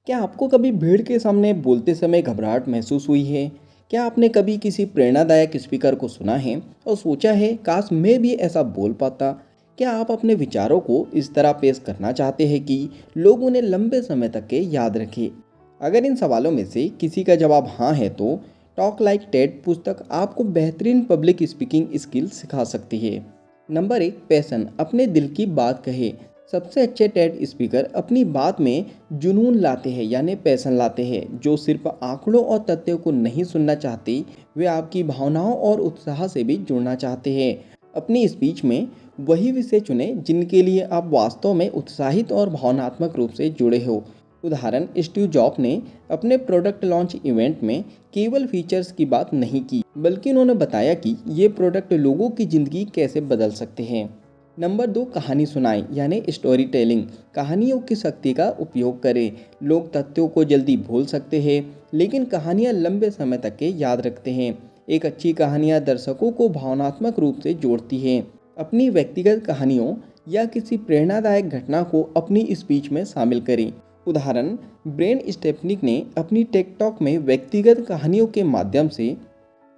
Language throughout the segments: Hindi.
क्या आपको कभी भीड़ के सामने बोलते समय घबराहट महसूस हुई है? क्या आपने कभी किसी प्रेरणादायक स्पीकर को सुना है और सोचा है काश मैं भी ऐसा बोल पाता? क्या आप अपने विचारों को इस तरह पेश करना चाहते हैं कि लोग उन्हें लंबे समय तक के याद रखें? अगर इन सवालों में से किसी का जवाब हाँ है तो टॉक लाइक टेड पुस्तक आपको बेहतरीन पब्लिक स्पीकिंग स्किल सिखा सकती है। नंबर 1, पैशन, अपने दिल की बात कहे। सबसे अच्छे टेड स्पीकर अपनी बात में जुनून लाते हैं यानी पैशन लाते हैं, जो सिर्फ आंकड़ों और तथ्यों को नहीं सुनना चाहते, वे आपकी भावनाओं और उत्साह से भी जुड़ना चाहते हैं। अपनी स्पीच में वही विषय चुनें जिनके लिए आप वास्तव में उत्साहित और भावनात्मक रूप से जुड़े हो। उदाहरण, स्टीव जॉब ने अपने प्रोडक्ट लॉन्च इवेंट में केवल फीचर्स की बात नहीं की, बल्कि उन्होंने बताया कि ये प्रोडक्ट लोगों की ज़िंदगी कैसे बदल सकते हैं। नंबर 2, कहानी सुनाएं यानी स्टोरी टेलिंग। कहानियों की शक्ति का उपयोग करें। लोग तथ्यों को जल्दी भूल सकते हैं, लेकिन कहानियाँ लंबे समय तक के याद रखते हैं। एक अच्छी कहानियाँ दर्शकों को भावनात्मक रूप से जोड़ती हैं। अपनी व्यक्तिगत कहानियों या किसी प्रेरणादायक घटना को अपनी स्पीच में शामिल करें। उदाहरण, ब्रेन स्टेपनिक ने अपनी टेक टॉक में व्यक्तिगत कहानियों के माध्यम से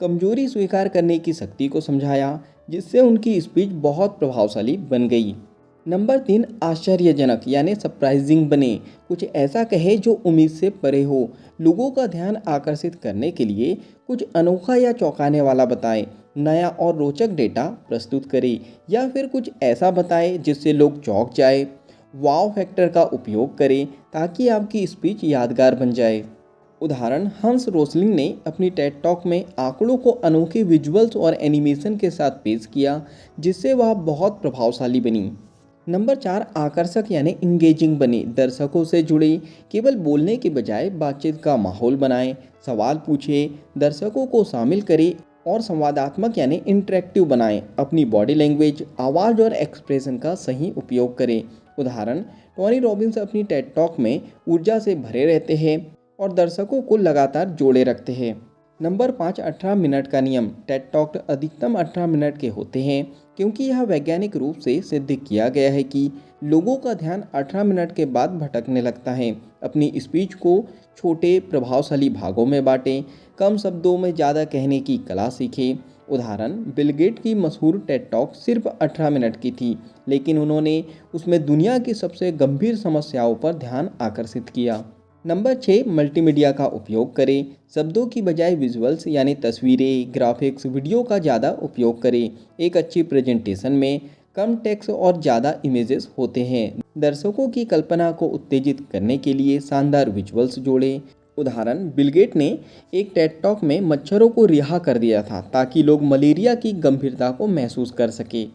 कमजोरी स्वीकार करने की शक्ति को समझाया, जिससे उनकी स्पीच बहुत प्रभावशाली बन गई। नंबर 3, आश्चर्यजनक यानी सरप्राइजिंग बने। कुछ ऐसा कहे जो उम्मीद से परे हो। लोगों का ध्यान आकर्षित करने के लिए कुछ अनोखा या चौंकाने वाला बताएं। नया और रोचक डेटा प्रस्तुत करें या फिर कुछ ऐसा बताएं जिससे लोग चौंक जाए। वाव फैक्टर का उपयोग करें ताकि आपकी स्पीच यादगार बन जाए। उदाहरण, हंस रोसलिंग ने अपनी टेड टॉक में आंकड़ों को अनोखे विजुअल्स और एनिमेशन के साथ पेश किया, जिससे वह बहुत प्रभावशाली बनी। नंबर 4, आकर्षक यानी इंगेजिंग बने। दर्शकों से जुड़े, केवल बोलने के बजाय बातचीत का माहौल बनाएं। सवाल पूछें, दर्शकों को शामिल करें और संवादात्मक यानी इंटरेक्टिव बनाएं। अपनी बॉडी लैंग्वेज, आवाज़ और एक्सप्रेशन का सही उपयोग करें। उदाहरण, टोनी रॉबिन्स अपनी टेड टॉक में ऊर्जा से भरे रहते हैं और दर्शकों को लगातार जोड़े रखते हैं। नंबर 5, 18 मिनट का नियम। टेड टॉक अधिकतम 18 मिनट के होते हैं, क्योंकि यह वैज्ञानिक रूप से सिद्ध किया गया है कि लोगों का ध्यान 18 मिनट के बाद भटकने लगता है। अपनी स्पीच को छोटे प्रभावशाली भागों में बांटें। कम शब्दों में ज़्यादा कहने की कला सीखें। उदाहरण, बिल गेट की मशहूर टेड टॉक सिर्फ 18 मिनट की थी, लेकिन उन्होंने उसमें दुनिया की सबसे गंभीर समस्याओं पर ध्यान आकर्षित किया। नंबर 6, मल्टीमीडिया का उपयोग करें। शब्दों की बजाय विजुअल्स यानी तस्वीरें, ग्राफिक्स, वीडियो का ज़्यादा उपयोग करें। एक अच्छी प्रेजेंटेशन में कम टेक्स्ट और ज़्यादा इमेजेस होते हैं। दर्शकों की कल्पना को उत्तेजित करने के लिए शानदार विजुअल्स जोड़ें। उदाहरण, बिल गेट ने एक टेड टॉक में मच्छरों को रिहा कर दिया था ताकि लोग मलेरिया की गंभीरता को महसूस कर सके।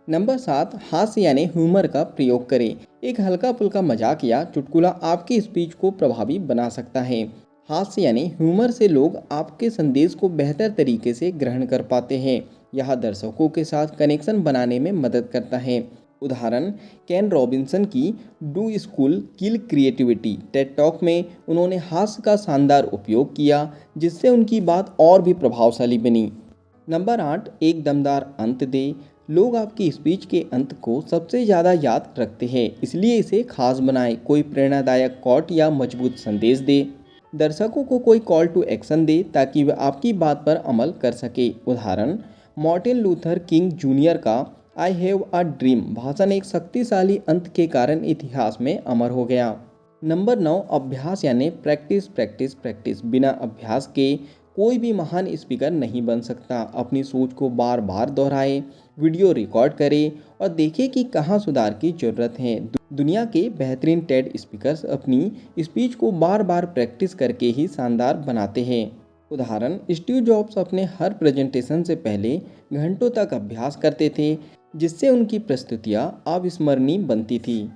नंबर 7, हास्य यानी ह्यूमर का प्रयोग करें। एक हल्का फुल्का मजाक या चुटकुला आपकी स्पीच को प्रभावी बना सकता है। हास्य यानी ह्यूमर से लोग आपके संदेश को बेहतर तरीके से ग्रहण कर पाते हैं। यह दर्शकों के साथ कनेक्शन बनाने में मदद करता है। उदाहरण, केन रॉबिन्सन की do school kill creativity Ted talk में उन्होंने हास्य का शानदार उपयोग किया, जिससे उनकी बात और भी प्रभावशाली बनी। नंबर 8, एक दमदार अंत दे। लोग आपकी स्पीच के अंत को सबसे ज़्यादा याद रखते हैं, इसलिए इसे खास बनाएं। कोई प्रेरणादायक कोट या मजबूत संदेश दे। दर्शकों को कोई कॉल टू एक्शन दे ताकि वे आपकी बात पर अमल कर सके। उदाहरण, मार्टिन लूथर किंग जूनियर का आई हैव अ ड्रीम भाषण एक शक्तिशाली अंत के कारण इतिहास में अमर हो गया। नंबर 9, अभ्यास यानी प्रैक्टिस प्रैक्टिस प्रैक्टिस। बिना अभ्यास के कोई भी महान स्पीकर नहीं बन सकता। अपनी सोच को बार बार दोहराएं, वीडियो रिकॉर्ड करें और देखें कि कहाँ सुधार की ज़रूरत है। दुनिया के बेहतरीन टेड स्पीकर्स अपनी स्पीच को बार बार प्रैक्टिस करके ही शानदार बनाते हैं। उदाहरण, स्टीव जॉब्स अपने हर प्रेजेंटेशन से पहले घंटों तक अभ्यास करते थे, जिससे उनकी प्रस्तुतियाँ अविस्मरणीय बनती थी।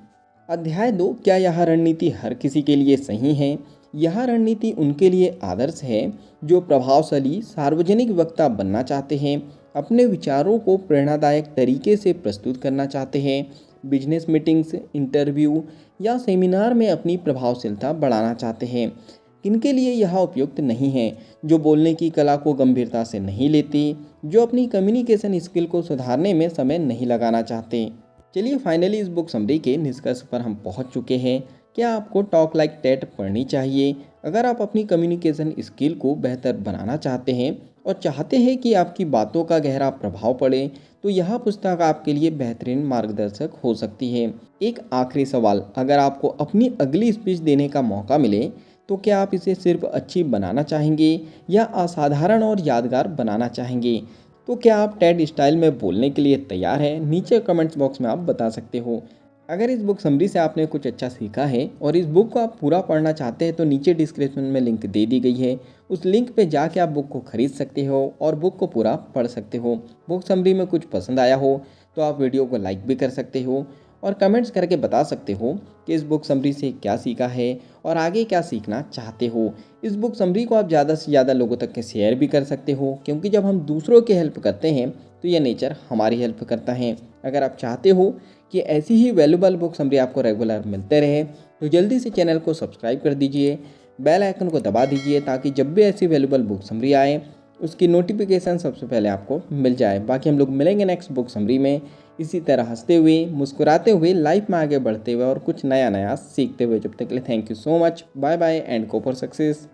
अध्याय 2, क्या यह रणनीति हर किसी के लिए सही है? यह रणनीति उनके लिए आदर्श है जो प्रभावशाली सार्वजनिक वक्ता बनना चाहते हैं, अपने विचारों को प्रेरणादायक तरीके से प्रस्तुत करना चाहते हैं, बिजनेस मीटिंग्स, इंटरव्यू या सेमिनार में अपनी प्रभावशीलता बढ़ाना चाहते हैं। किनके लिए यह उपयुक्त नहीं है? जो बोलने की कला को गंभीरता से नहीं लेते, जो अपनी कम्युनिकेशन स्किल को सुधारने में समय नहीं लगाना चाहते। चलिए फाइनली इस बुक समरी के निष्कर्ष पर हम पहुंच चुके हैं। क्या आपको टॉक लाइक टेट पढ़नी चाहिए? अगर आप अपनी कम्युनिकेशन स्किल को बेहतर बनाना चाहते हैं और चाहते हैं कि आपकी बातों का गहरा प्रभाव पड़े, तो यह पुस्तक आपके लिए बेहतरीन मार्गदर्शक हो सकती है। एक आखिरी सवाल, अगर आपको अपनी अगली स्पीच देने का मौका मिले, तो क्या आप इसे सिर्फ अच्छी बनाना चाहेंगे या असाधारण और यादगार बनाना चाहेंगे? तो क्या आप टेड स्टाइल में बोलने के लिए तैयार हैं? नीचे कमेंट्स बॉक्स में आप बता सकते हो। अगर इस बुक समरी से आपने कुछ अच्छा सीखा है और इस बुक को आप पूरा पढ़ना चाहते हैं, तो नीचे डिस्क्रिप्शन में लिंक दे दी गई है। उस लिंक पे जाके आप बुक को खरीद सकते हो और बुक को पूरा पढ़ सकते हो। बुक समरी में कुछ पसंद आया हो तो आप वीडियो को लाइक भी कर सकते हो और कमेंट्स करके बता सकते हो कि इस बुक समरी से क्या सीखा है और आगे क्या सीखना चाहते हो। इस बुक समरी को आप ज़्यादा से ज़्यादा लोगों तक के शेयर भी कर सकते हो, क्योंकि जब हम दूसरों की हेल्प करते हैं तो यह नेचर हमारी हेल्प करता है। अगर आप चाहते हो कि ऐसी ही वैल्यूबल बुक समरी आपको रेगुलर मिलते रहे, तो जल्दी से चैनल को सब्सक्राइब कर दीजिए, बेल आइकन को दबा दीजिए, ताकि जब भी ऐसी वैल्यूबल बुक समरी आए उसकी नोटिफिकेशन सबसे पहले आपको मिल जाए। बाकी हम लोग मिलेंगे नेक्स्ट बुक समरी में, इसी तरह हंसते हुए, मुस्कुराते हुए, लाइफ में आगे बढ़ते हुए और कुछ नया नया सीखते हुए। जब तक के लिए thank you so much, bye bye and go for success.